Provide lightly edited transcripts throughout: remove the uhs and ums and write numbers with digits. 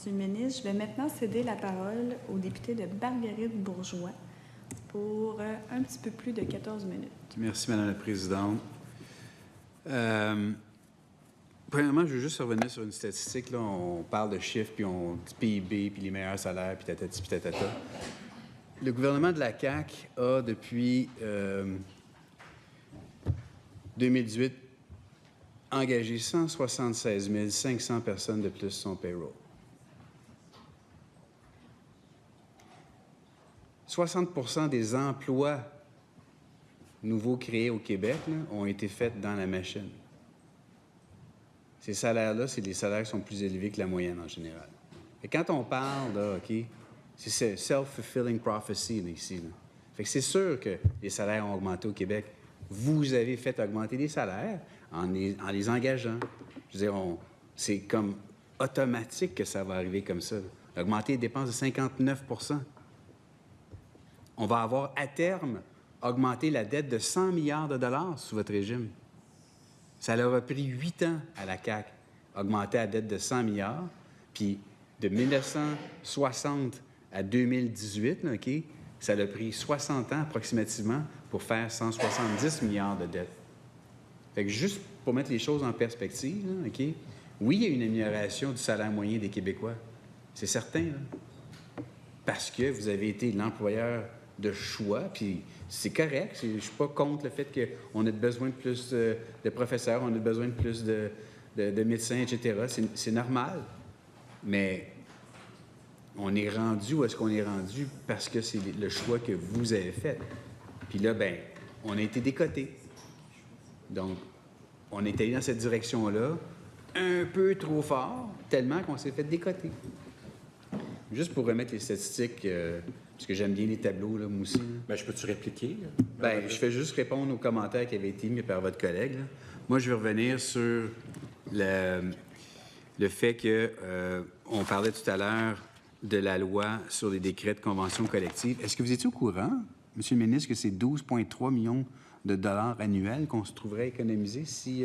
Monsieur le ministre, je vais maintenant céder la parole au député de Marguerite Bourgeois pour un petit peu plus de 14 minutes. Merci, Madame la Présidente. Premièrement, je veux juste revenir sur une statistique. Là, on parle de chiffres, puis on dit PIB, puis les meilleurs salaires, puis tatati, puis tatata. Le gouvernement de la CAQ a, depuis 2018, engagé 176 500 personnes de plus sur son payroll. 60% des emplois nouveaux créés au Québec là, ont été faits dans la machine. Ces salaires-là, c'est des salaires qui sont plus élevés que la moyenne en général. Et quand on parle, là, OK, c'est self-fulfilling prophecy là, ici. Là. Fait que c'est sûr que les salaires ont augmenté au Québec. Vous avez fait augmenter les salaires en les engageant. Je veux dire, c'est comme automatique que ça va arriver comme ça. Là. Augmenter les dépenses de 59 %. On va avoir, à terme, augmenté la dette de 100 milliards de dollars sous votre régime. Ça leur a pris 8 ans à la CAQ, augmenter la dette de 100 milliards. Puis de 1960 à 2018, là, OK, ça a pris 60 ans approximativement pour faire 170 milliards de dettes. Fait que juste pour mettre les choses en perspective, là, OK, oui, il y a une amélioration du salaire moyen des Québécois. C'est certain, là. Parce que vous avez été l'employeur de choix, puis c'est correct. Je ne suis pas contre le fait qu'on ait besoin de plus de professeurs, on a besoin de plus de médecins, etc. C'est normal. Mais on est rendu où est-ce qu'on est rendu parce que c'est le choix que vous avez fait. Puis là, bien, on a été décotés. Donc, on est allé dans cette direction-là un peu trop fort, tellement qu'on s'est fait décoter. Juste pour remettre les statistiques, parce que j'aime bien les tableaux, là, moi aussi. Là. Bien, je peux-tu répliquer? Bien, je fais juste répondre aux commentaires qui avaient été mis par votre collègue. Là. Moi, je vais revenir sur le fait que on parlait tout à l'heure de la loi sur les décrets de convention collective. Est-ce que vous étiez au courant, Monsieur le ministre, que c'est 12,3 millions de dollars annuels qu'on se trouverait économiser si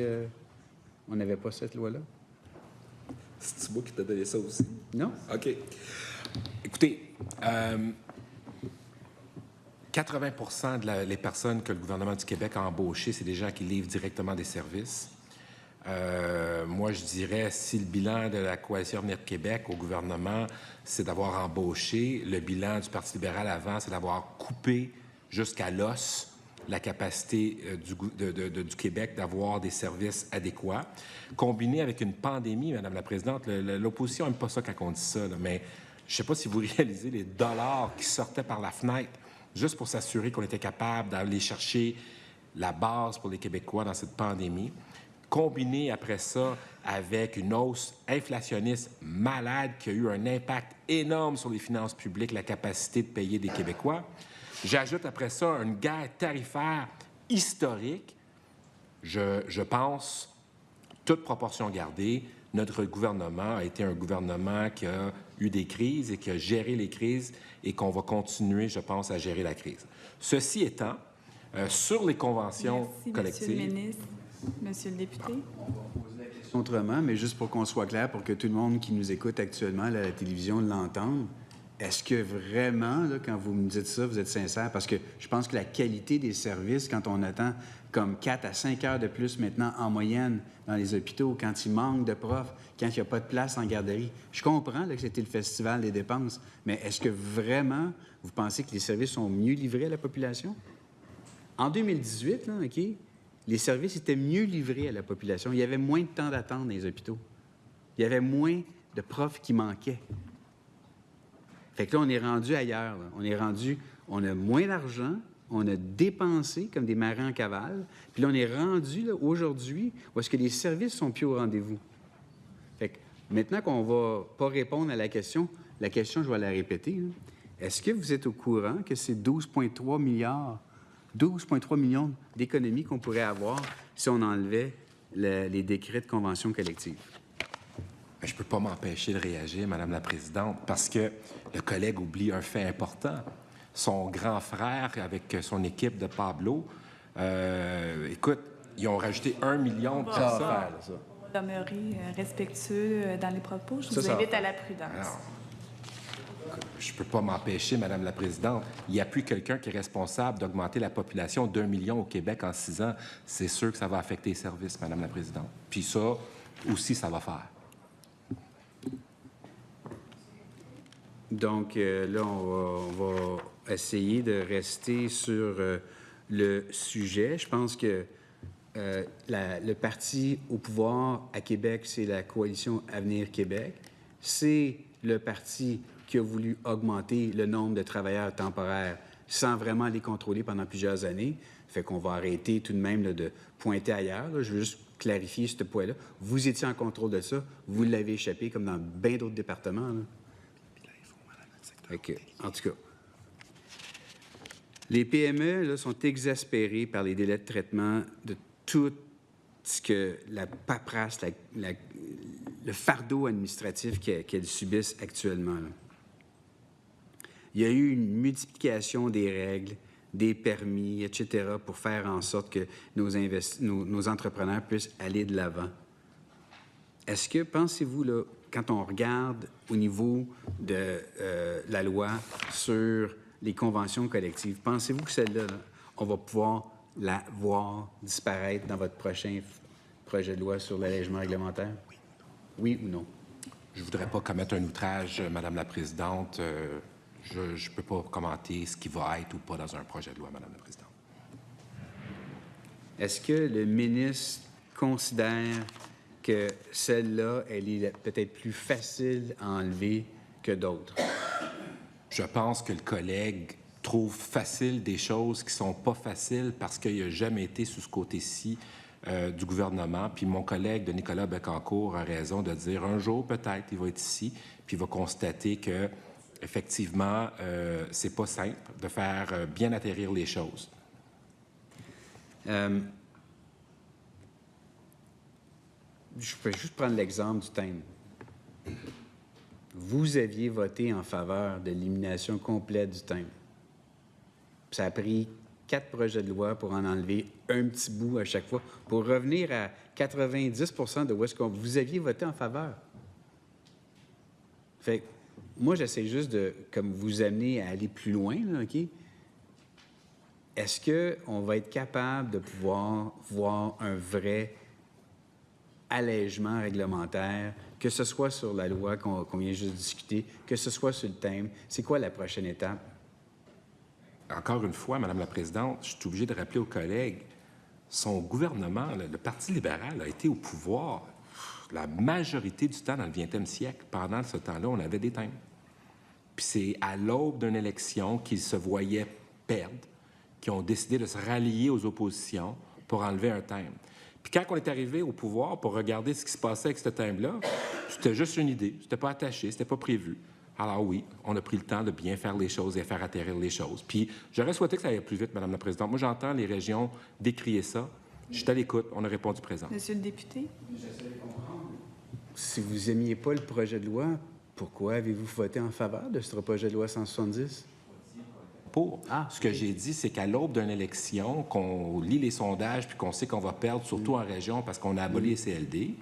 on n'avait pas cette loi-là? C'est moi qui t'a donné ça aussi? Non? OK. Écoutez, 80 des personnes que le gouvernement du Québec a embauchées, c'est des gens qui livrent directement des services. Moi, je dirais, si le bilan de la Coalition Avenir Québec au gouvernement, c'est d'avoir embauché, le bilan du Parti libéral avant, c'est d'avoir coupé jusqu'à l'os la capacité du Québec d'avoir des services adéquats, combiné avec une pandémie, Madame la Présidente. L'opposition n'aime pas ça quand on dit ça, là, mais je ne sais pas si vous réalisez les dollars qui sortaient par la fenêtre juste pour s'assurer qu'on était capable d'aller chercher la base pour les Québécois dans cette pandémie, combiné après ça avec une hausse inflationniste malade qui a eu un impact énorme sur les finances publiques, la capacité de payer des Québécois. J'ajoute après ça une guerre tarifaire historique. Je pense, toute proportion gardée, notre gouvernement a été un gouvernement qui a eu des crises et qui a géré les crises et qu'on va continuer, je pense, à gérer la crise. Ceci étant, sur les conventions collectives... Monsieur le ministre, monsieur le député. On va poser la question autrement, mais juste pour qu'on soit clair, pour que tout le monde qui nous écoute actuellement à la télévision l'entende. Est-ce que vraiment, là, quand vous me dites ça, vous êtes sincère? Parce que je pense que la qualité des services, quand on attend comme 4 à 5 heures de plus maintenant en moyenne dans les hôpitaux, quand il manque de profs, quand il n'y a pas de place en garderie, je comprends là, que c'était le festival des dépenses, mais est-ce que vraiment vous pensez que les services sont mieux livrés à la population? En 2018, là, OK, les services étaient mieux livrés à la population. Il y avait moins de temps d'attente dans les hôpitaux. Il y avait moins de profs qui manquaient. Fait que là, on est rendu ailleurs. Là. On a moins d'argent, on a dépensé comme des marins en cavale, puis là, on est rendu là, aujourd'hui où est-ce que les services sont plus au rendez-vous. Fait que maintenant qu'on va pas répondre à la question, je vais la répéter. Là. Est-ce que vous êtes au courant que c'est 12,3 millions d'économies qu'on pourrait avoir si on enlevait les décrets de convention collective? Je ne peux pas m'empêcher de réagir, Madame la Présidente, parce que le collègue oublie un fait important. Son grand frère, avec son équipe de Pablo, écoute, ils ont rajouté 1 million de personnes. Demeurer respectueux dans les propos. Je Ça, vous ça va invite à faire. la prudence. Alors, je ne peux pas m'empêcher, Madame la Présidente. Il n'y a plus quelqu'un qui est responsable d'augmenter la population d'1 million au Québec en 6 ans. C'est sûr que ça va affecter les services, Madame la Présidente. Puis ça aussi, ça va faire. Donc, là, on va essayer de rester sur le sujet. Je pense que le parti au pouvoir à Québec, c'est la coalition Avenir Québec. C'est le parti qui a voulu augmenter le nombre de travailleurs temporaires sans vraiment les contrôler pendant plusieurs années. Fait qu'on va arrêter tout de même là, de pointer ailleurs. Là. Je veux juste clarifier ce point-là. Vous étiez en contrôle de ça. Vous l'avez échappé comme dans bien d'autres départements. Là. Fait que, en tout cas, les PME là, sont exaspérées par les délais de traitement de tout ce que la paperasse, le fardeau administratif qu'elles subissent actuellement. Là. Il y a eu une multiplication des règles, des permis, etc., pour faire en sorte que nos entrepreneurs puissent aller de l'avant. Est-ce que, pensez-vous, là, quand on regarde au niveau de la loi sur les conventions collectives, pensez-vous que celle-là, là, on va pouvoir la voir disparaître dans votre prochain projet de loi sur l'allègement réglementaire? Oui ou non? Je ne voudrais pas commettre un outrage, Madame la Présidente. Je ne peux pas commenter ce qui va être ou pas dans un projet de loi, Madame la Présidente. Est-ce que le ministre considère que celle-là, elle est peut-être plus facile à enlever que d'autres? Je pense que le collègue trouve facile des choses qui sont pas faciles parce qu'il n'a jamais été sur ce côté-ci du gouvernement. Puis mon collègue de Nicolas Becancour a raison de dire un jour, peut-être, il va être ici, puis il va constater que effectivement, c'est pas simple de faire bien atterrir les choses. Je peux juste prendre l'exemple du thème. Vous aviez voté en faveur de l'élimination complète du thème. Ça a pris 4 projets de loi pour en enlever un petit bout à chaque fois, pour revenir à 90 de où est-ce que vous aviez voté en faveur. Fait que moi, j'essaie juste de, comme vous amener à aller plus loin, là, OK? Est-ce qu'on va être capable de pouvoir voir un vrai allègement réglementaire, que ce soit sur la loi qu'on vient juste de discuter, que ce soit sur le thème? C'est quoi la prochaine étape? Encore une fois, Madame la Présidente, je suis obligé de rappeler aux collègues, son gouvernement, le Parti libéral, a été au pouvoir la majorité du temps dans le 20e siècle. Pendant ce temps-là, on avait des thèmes. Puis c'est à l'aube d'une élection qu'ils se voyaient perdre, qu'ils ont décidé de se rallier aux oppositions pour enlever un thème. Puis quand on est arrivé au pouvoir pour regarder ce qui se passait avec ce thème-là, c'était juste une idée, c'était pas attaché, c'était pas prévu. Alors oui, on a pris le temps de bien faire les choses et faire atterrir les choses. Puis j'aurais souhaité que ça aille plus vite, Madame la Présidente. Moi, j'entends les régions décrier ça. Je suis à l'écoute, on a répondu présent. Monsieur le député? Si vous n'aimiez pas le projet de loi, pourquoi avez-vous voté en faveur de ce projet de loi 170? Ce que j'ai dit, c'est qu'à l'aube d'une élection, qu'on lit les sondages puis qu'on sait qu'on va perdre, surtout en région, parce qu'on a aboli les CLD,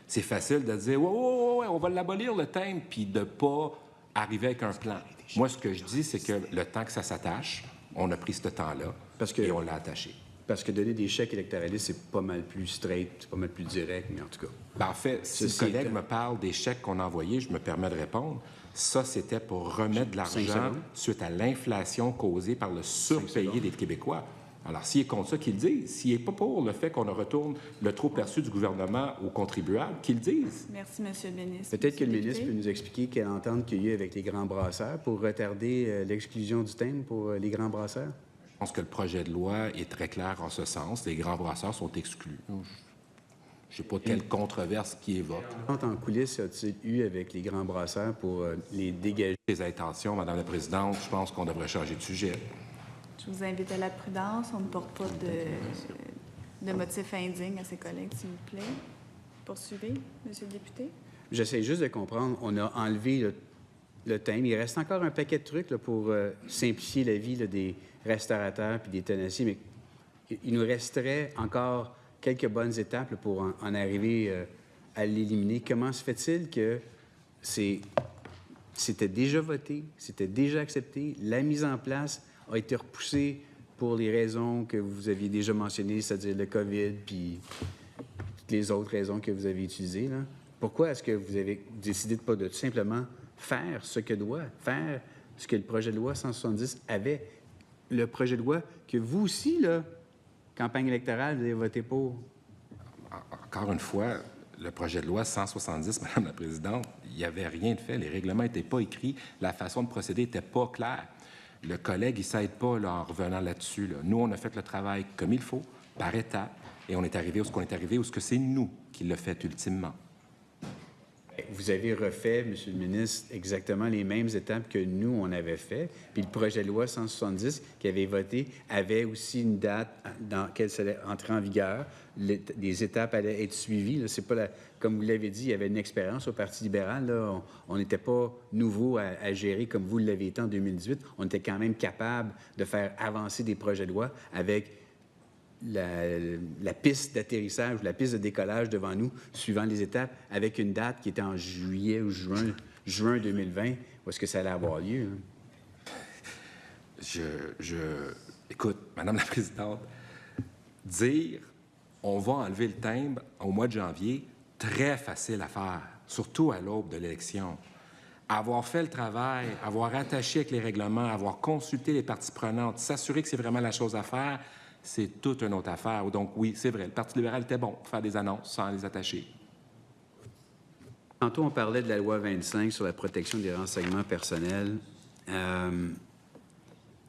c'est facile de dire « Ouais, on va l'abolir, le thème », puis de ne pas arriver avec un plan. Moi, ce que je dis, c'est que le temps que ça s'attache, on a pris ce temps-là et on l'a attaché. Parce que donner des chèques électoralistes, c'est pas mal plus straight, c'est pas mal plus direct, mais en tout cas. Ben, en fait, si le collègue me parle des chèques qu'on a envoyés, je me permets de répondre. Ça, c'était pour remettre de l'argent suite à l'inflation causée par le surpayé des Québécois. Alors, s'il est contre ça, qu'il le dise. S'il n'est pas pour le fait qu'on retourne le trop perçu du gouvernement aux contribuables, qu'il le dise. Merci, Monsieur le ministre. Peut-être que le ministre peut nous expliquer quelle entente qu'il y a eu avec les grands brasseurs pour retarder l'exclusion du thème pour les grands brasseurs? Je pense que le projet de loi est très clair en ce sens. Les grands brasseurs sont exclus. Je ne sais pas quelle controverse qui évoque. En coulisses, as-tu eu avec les grands brasseurs pour les dégager? Les intentions, Madame la Présidente, je pense qu'on devrait changer de sujet. Je vous invite à la prudence. On ne porte pas de motifs indignes à ses collègues, s'il vous plaît. Poursuivez, Monsieur le député. J'essaie juste de comprendre. On a enlevé le thème. Il reste encore un paquet de trucs là, pour simplifier la vie là, des restaurateurs puis des tenanciers, mais il nous resterait encore quelques bonnes étapes là, pour en arriver à l'éliminer. Comment se fait-il que c'était déjà voté, c'était déjà accepté, la mise en place a été repoussée pour les raisons que vous aviez déjà mentionnées, c'est-à-dire le COVID, puis toutes les autres raisons que vous avez utilisées, là? Pourquoi est-ce que vous avez décidé de tout simplement faire ce que le projet de loi 170 avait? Le projet de loi que vous aussi, là, campagne électorale, vous avez voté pour. Encore une fois, le projet de loi 170, Madame la Présidente, il n'y avait rien de fait. Les règlements n'étaient pas écrits. La façon de procéder n'était pas claire. Le collègue, il ne s'aide pas là, en revenant là-dessus. Là. Nous, on a fait le travail comme il faut, par étapes, et on est arrivé où ce qu'on est arrivé, où ce que c'est nous qui l'a fait ultimement. Vous avez refait, Monsieur le ministre, exactement les mêmes étapes que nous, on avait fait. Puis le projet de loi 170 qui avait voté avait aussi une date dans laquelle ça allait entrer en vigueur. Les étapes allaient être suivies. Là. C'est pas comme vous l'avez dit, il y avait une expérience au Parti libéral. Là. On n'était pas nouveau à gérer comme vous l'avez été en 2018. On était quand même capable de faire avancer des projets de loi avec la piste d'atterrissage ou la piste de décollage devant nous, suivant les étapes, avec une date qui était en juillet ou juin 2020, où est-ce que ça allait avoir lieu? Hein? Écoute, Madame la Présidente, dire on va enlever le timbre au mois de janvier, très facile à faire, surtout à l'aube de l'élection. Avoir fait le travail, avoir attaché avec les règlements, avoir consulté les parties prenantes, s'assurer que c'est vraiment la chose à faire, c'est toute une autre affaire. Donc oui, c'est vrai, le Parti libéral était bon pour faire des annonces sans les attacher. Tantôt, on parlait de la loi 25 sur la protection des renseignements personnels. Il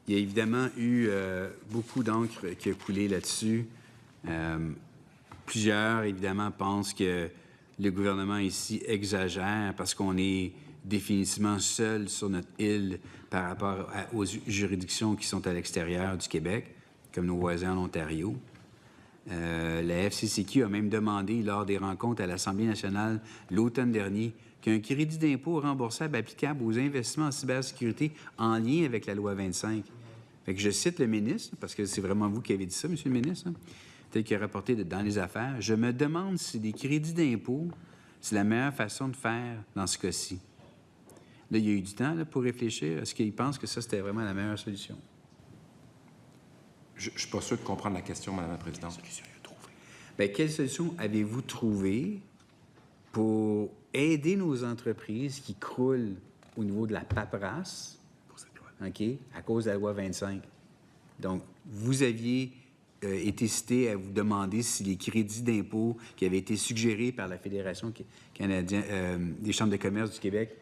y a évidemment eu beaucoup d'encre qui a coulé là-dessus. Plusieurs, évidemment, pensent que le gouvernement ici exagère parce qu'on est définitivement seul sur notre île par rapport aux juridictions qui sont à l'extérieur du Québec, comme nos voisins en Ontario. La FCCQ a même demandé, lors des rencontres à l'Assemblée nationale l'automne dernier, qu'un crédit d'impôt remboursable applicable aux investissements en cybersécurité en lien avec la loi 25. Fait que je cite le ministre, parce que c'est vraiment vous qui avez dit ça, Monsieur le ministre, hein, tel qu'il a rapporté dans les affaires. « Je me demande si des crédits d'impôt, c'est la meilleure façon de faire dans ce cas-ci. » Là, il y a eu du temps là, pour réfléchir. Est-ce qu'il pense que ça, c'était vraiment la meilleure solution? Je ne suis pas sûr de comprendre la question, Madame la Présidente. Bien, quelle solution avez-vous trouvé pour aider nos entreprises qui croulent au niveau de la paperasse, OK, à cause de la loi 25? Donc, vous aviez été cité à vous demander si les crédits d'impôt qui avaient été suggérés par la Fédération canadienne des chambres de commerce du Québec,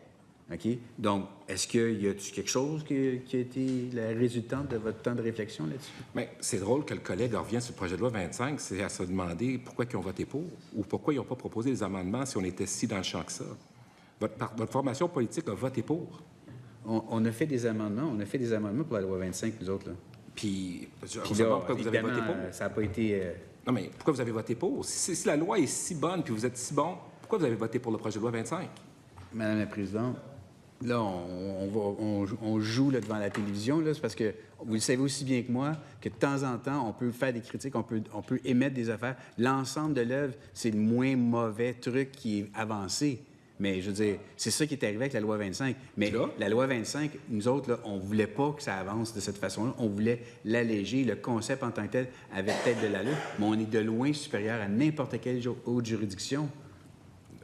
OK? Donc, est-ce qu'il y a quelque chose qui a été la résultante de votre temps de réflexion là-dessus? Bien, c'est drôle que le collègue revient sur le projet de loi 25, c'est à se demander pourquoi ils ont voté pour ou pourquoi ils n'ont pas proposé des amendements si on était si dans le champ que ça. Votre formation politique a voté pour. On a fait des amendements. On a fait des amendements pour la loi 25, nous autres, là. Puis là, pourquoi vous avez voté pour? Ça n'a pas été... Non, mais pourquoi vous avez voté pour? Si la loi est si bonne puis vous êtes si bon, pourquoi vous avez voté pour le projet de loi 25? Madame la Présidente, là, on joue là, devant la télévision, là, c'est parce que vous le savez aussi bien que moi que de temps en temps, on peut faire des critiques, on peut émettre des affaires. L'ensemble de l'œuvre, c'est le moins mauvais truc qui est avancé. Mais je veux dire, c'est ça qui est arrivé avec la loi 25. Mais là, la loi 25, nous autres, là, on ne voulait pas que ça avance de cette façon-là. On voulait l'alléger. Le concept en tant que tel avait peut-être de l'allure, mais on est de loin supérieur à n'importe quelle autre juridiction.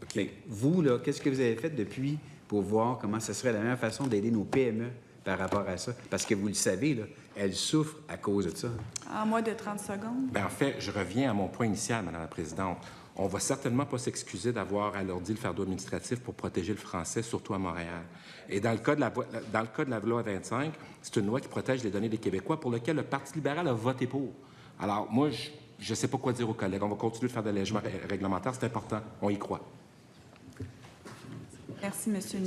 Okay. Vous, là, qu'est-ce que vous avez fait depuis pour voir comment ce serait la meilleure façon d'aider nos PME par rapport à ça? Parce que vous le savez, là, elles souffrent à cause de ça. En moins de 30 secondes. Bien, en fait, je reviens à mon point initial, Madame la Présidente. On ne va certainement pas s'excuser d'avoir alourdi le fardeau administratif pour protéger le français, surtout à Montréal. Et dans le cas de la loi 25, c'est une loi qui protège les données des Québécois pour laquelle le Parti libéral a voté pour. Alors, moi, je ne sais pas quoi dire aux collègues. On va continuer de faire de l'allègement réglementaire. C'est important. On y croit. Merci, Monsieur le